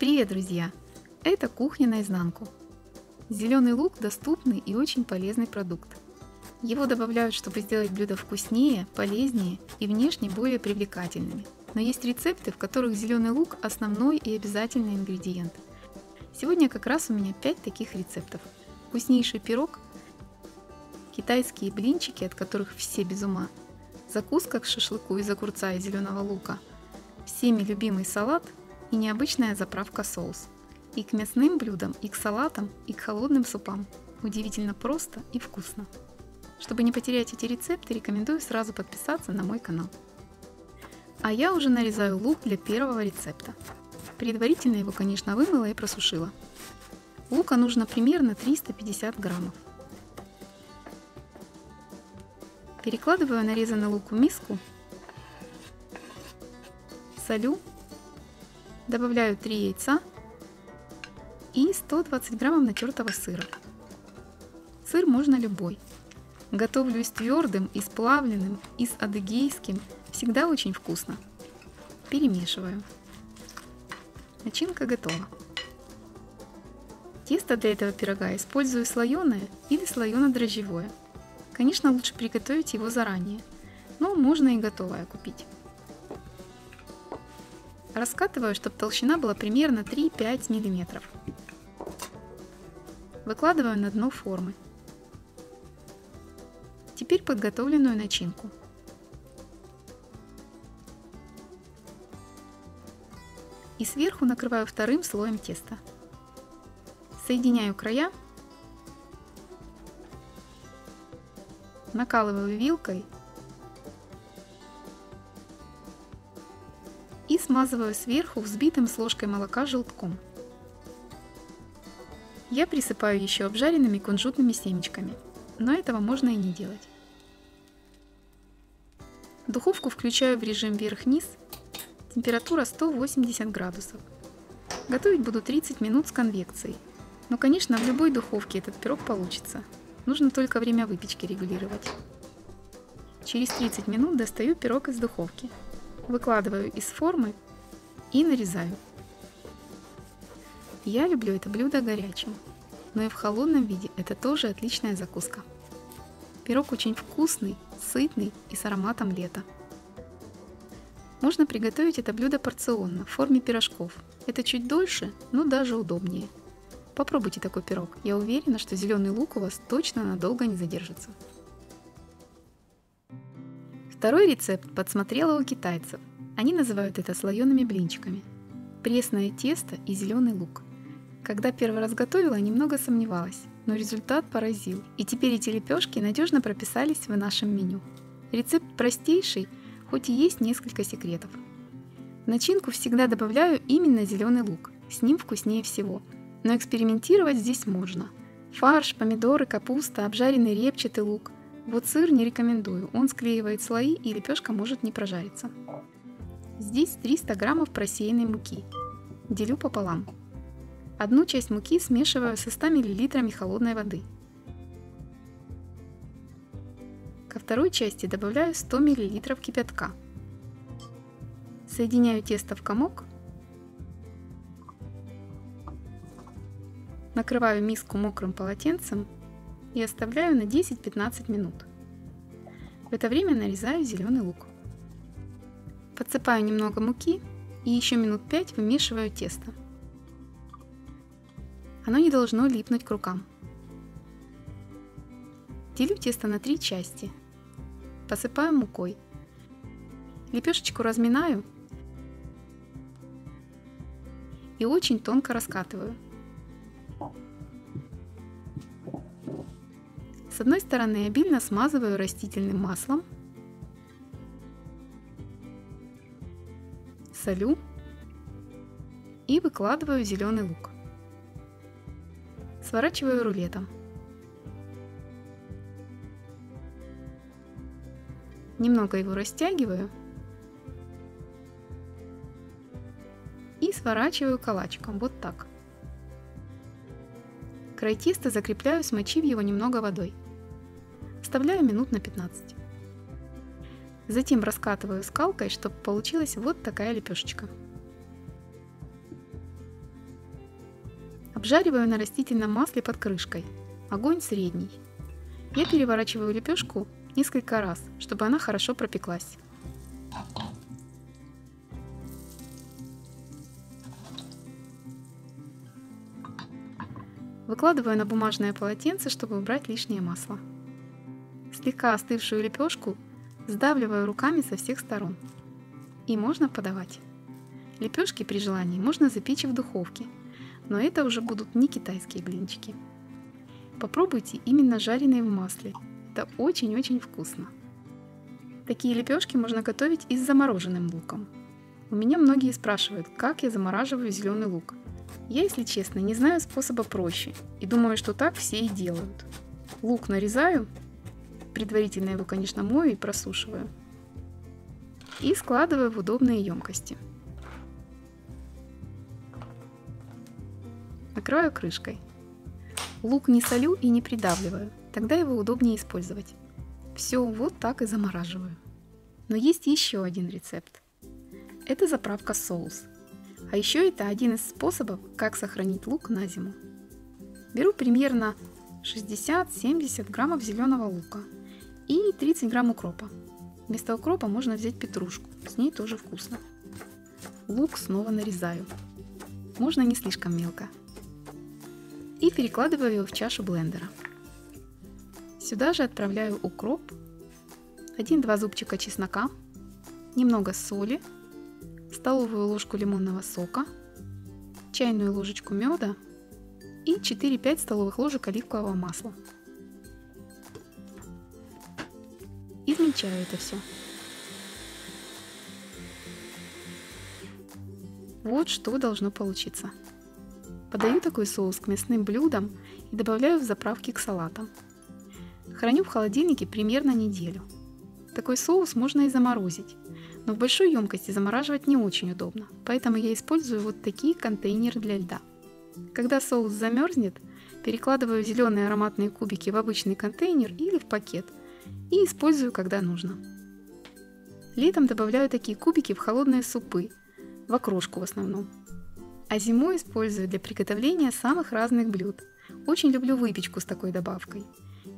Привет, друзья! Это кухня наизнанку. Зеленый лук – доступный и очень полезный продукт. Его добавляют, чтобы сделать блюда вкуснее, полезнее и внешне более привлекательными. Но есть рецепты, в которых зеленый лук – основной и обязательный ингредиент. Сегодня как раз у меня 5 таких рецептов. Вкуснейший пирог, китайские блинчики, от которых все без ума, закуска к шашлыку из огурца и зеленого лука, всеми любимый салат и необычная заправка соус. И к мясным блюдам, и к салатам, и к холодным супам. Удивительно просто и вкусно. Чтобы не потерять эти рецепты, рекомендую сразу подписаться на мой канал. А я уже нарезаю лук для первого рецепта. Предварительно его, конечно, вымыла и просушила. Лука нужно примерно 350 граммов. Перекладываю нарезанный лук в миску, солю, добавляю 3 яйца и 120 граммов натертого сыра. Сыр можно любой. Готовлю и с твердым, и с плавленым, и с адыгейским. Всегда очень вкусно. Перемешиваю. Начинка готова. Тесто для этого пирога использую слоеное или слоено-дрожжевое. Конечно, лучше приготовить его заранее, но можно и готовое купить. Раскатываю, чтобы толщина была примерно 3-5 мм. Выкладываю на дно формы. Теперь подготовленную начинку. И сверху накрываю вторым слоем теста. Соединяю края. Накалываю вилкой и смазываю сверху взбитым с ложкой молока желтком. Я присыпаю еще обжаренными кунжутными семечками, но этого можно и не делать. Духовку включаю в режим вверх-вниз, температура 180 градусов. Готовить буду 30 минут с конвекцией, но, конечно, в любой духовке этот пирог получится. Нужно только время выпечки регулировать. Через 30 минут достаю пирог из духовки, выкладываю из формы и нарезаю. Я люблю это блюдо горячим, но и в холодном виде это тоже отличная закуска. Пирог очень вкусный, сытный и с ароматом лета. Можно приготовить это блюдо порционно, в форме пирожков. Это чуть дольше, но даже удобнее. Попробуйте такой пирог. Я уверена, что зеленый лук у вас точно надолго не задержится. Второй рецепт подсмотрела у китайцев. Они называют это слоеными блинчиками. Пресное тесто и зеленый лук. Когда первый раз готовила, немного сомневалась, но результат поразил. И теперь эти лепешки надежно прописались в нашем меню. Рецепт простейший, хоть и есть несколько секретов. В начинку всегда добавляю именно зеленый лук. С ним вкуснее всего. Но экспериментировать здесь можно. Фарш, помидоры, капуста, обжаренный репчатый лук. Вот сыр не рекомендую, он склеивает слои и лепешка может не прожариться. Здесь 300 граммов просеянной муки. Делю пополам. Одну часть муки смешиваю со 100 мл холодной воды. Ко второй части добавляю 100 мл кипятка. Соединяю тесто в комок. Накрываю миску мокрым полотенцем и оставляю на 10-15 минут. В это время нарезаю зеленый лук. Подсыпаю немного муки и еще минут 5 вымешиваю тесто. Оно не должно липнуть к рукам. Делю тесто на 3 части. Посыпаю мукой. Лепешечку разминаю и очень тонко раскатываю. С одной стороны обильно смазываю растительным маслом, солю и выкладываю зеленый лук. Сворачиваю рулетом. Немного его растягиваю и сворачиваю калачиком, вот так. Край теста закрепляю, смочив его немного водой. Оставляю минут на 15. Затем раскатываю скалкой, чтобы получилась вот такая лепешечка. Обжариваю на растительном масле под крышкой. Огонь средний. Я переворачиваю лепешку несколько раз, чтобы она хорошо пропеклась. Выкладываю на бумажное полотенце, чтобы убрать лишнее масло. Слегка остывшую лепешку сдавливаю руками со всех сторон. И можно подавать. Лепешки при желании можно запечь в духовке, но это уже будут не китайские блинчики. Попробуйте именно жареные в масле. Это очень-очень вкусно. Такие лепешки можно готовить и с замороженным луком. У меня многие спрашивают, как я замораживаю зеленый лук. Я, если честно, не знаю способа проще и думаю, что так все и делают. Лук нарезаю, предварительно его, конечно, мою и просушиваю, и складываю в удобные емкости. Накрываю крышкой. Лук не солю и не придавливаю, тогда его удобнее использовать. Все, вот так и замораживаю. Но есть еще один рецепт. Это заправка соус. А еще это один из способов, как сохранить лук на зиму. Беру примерно 60-70 граммов зеленого лука и 30 грамм укропа. Вместо укропа можно взять петрушку, с ней тоже вкусно. Лук снова нарезаю. Можно не слишком мелко. И перекладываю его в чашу блендера. Сюда же отправляю укроп, 1-2 зубчика чеснока, немного соли, столовую ложку лимонного сока, чайную ложечку меда и 4-5 столовых ложек оливкового масла. Измельчаю это все. Вот что должно получиться. Подаю такой соус к мясным блюдам и добавляю в заправки к салатам. Храню в холодильнике примерно неделю. Такой соус можно и заморозить, но в большой емкости замораживать не очень удобно, поэтому я использую вот такие контейнеры для льда. Когда соус замерзнет, перекладываю зеленые ароматные кубики в обычный контейнер или в пакет и использую, когда нужно. Летом добавляю такие кубики в холодные супы, в окрошку в основном. А зимой использую для приготовления самых разных блюд. Очень люблю выпечку с такой добавкой.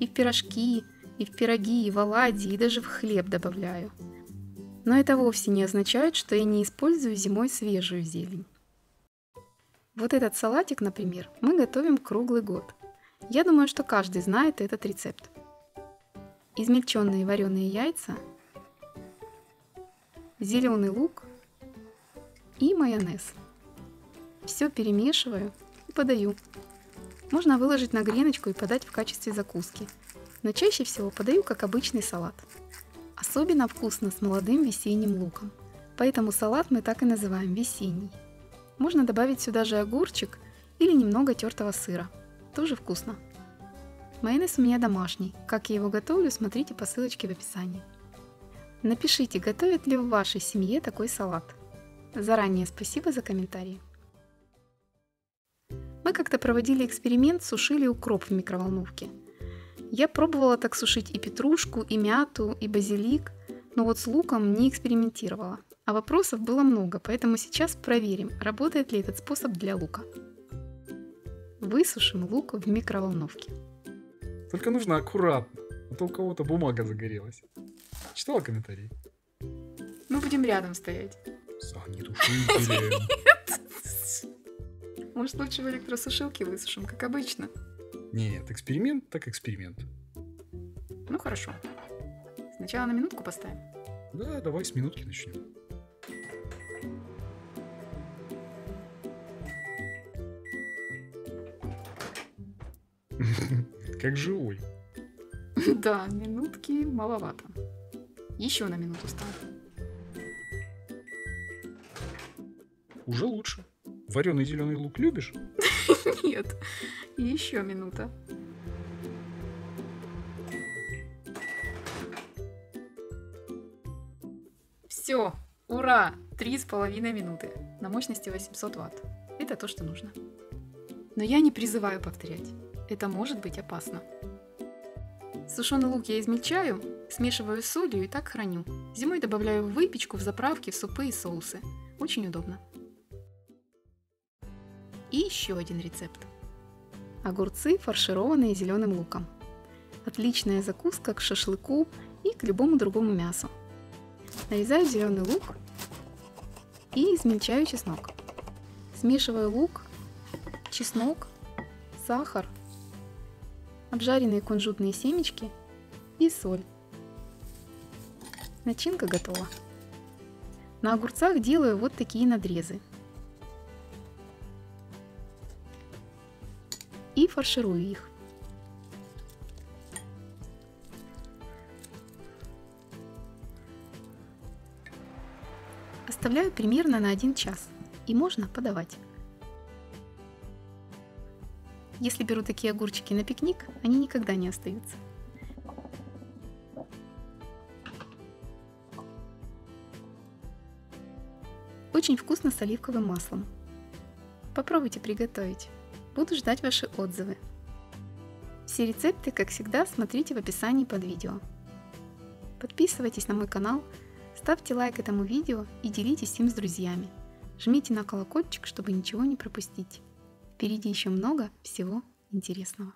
И в пирожки, и в пироги, и в оладьи, и даже в хлеб добавляю. Но это вовсе не означает, что я не использую зимой свежую зелень. Вот этот салатик, например, мы готовим круглый год. Я думаю, что каждый знает этот рецепт. Измельченные вареные яйца, зеленый лук и майонез. Все перемешиваю и подаю. Можно выложить на греночку и подать в качестве закуски. Но чаще всего подаю как обычный салат. Особенно вкусно с молодым весенним луком. Поэтому салат мы так и называем весенний. Можно добавить сюда же огурчик или немного тертого сыра. Тоже вкусно. Майонез у меня домашний. Как я его готовлю, смотрите по ссылочке в описании. Напишите, готовят ли в вашей семье такой салат. Заранее спасибо за комментарии. Мы как-то проводили эксперимент, сушили укроп в микроволновке. Я пробовала так сушить и петрушку, и мяту, и базилик, но вот с луком не экспериментировала. А вопросов было много, поэтому сейчас проверим, работает ли этот способ для лука. Высушим лук в микроволновке. Только нужно аккуратно, а то у кого-то бумага загорелась. Читала комментарии? Мы будем рядом стоять. С огнетушителем. Может, лучше в электросушилке высушим, как обычно? Нет, эксперимент так эксперимент. Ну хорошо. Сначала на минутку поставим. Да, давай с минутки начнем. Как живой. Да, минутки маловато. Еще на минуту ставим. Уже лучше. Вареный зеленый лук любишь? Нет, еще минута. Все, ура! 3,5 минуты на мощности 800 Вт. Это то, что нужно. Но я не призываю повторять. Это может быть опасно. Сушеный лук я измельчаю, смешиваю с солью и так храню. Зимой добавляю в выпечку, в заправки, в супы и соусы. Очень удобно. И еще один рецепт. Огурцы, фаршированные зеленым луком. Отличная закуска к шашлыку и к любому другому мясу. Нарезаю зеленый лук и измельчаю чеснок. Смешиваю лук, чеснок, сахар, обжаренные кунжутные семечки и соль. Начинка готова. На огурцах делаю вот такие надрезы. И фарширую их. Оставляю примерно на 1 час, и можно подавать. Если беру такие огурчики на пикник, они никогда не остаются. Очень вкусно с оливковым маслом. Попробуйте приготовить. Буду ждать ваши отзывы. Все рецепты, как всегда, смотрите в описании под видео. Подписывайтесь на мой канал, ставьте лайк этому видео и делитесь им с друзьями. Жмите на колокольчик, чтобы ничего не пропустить. Впереди еще много всего интересного.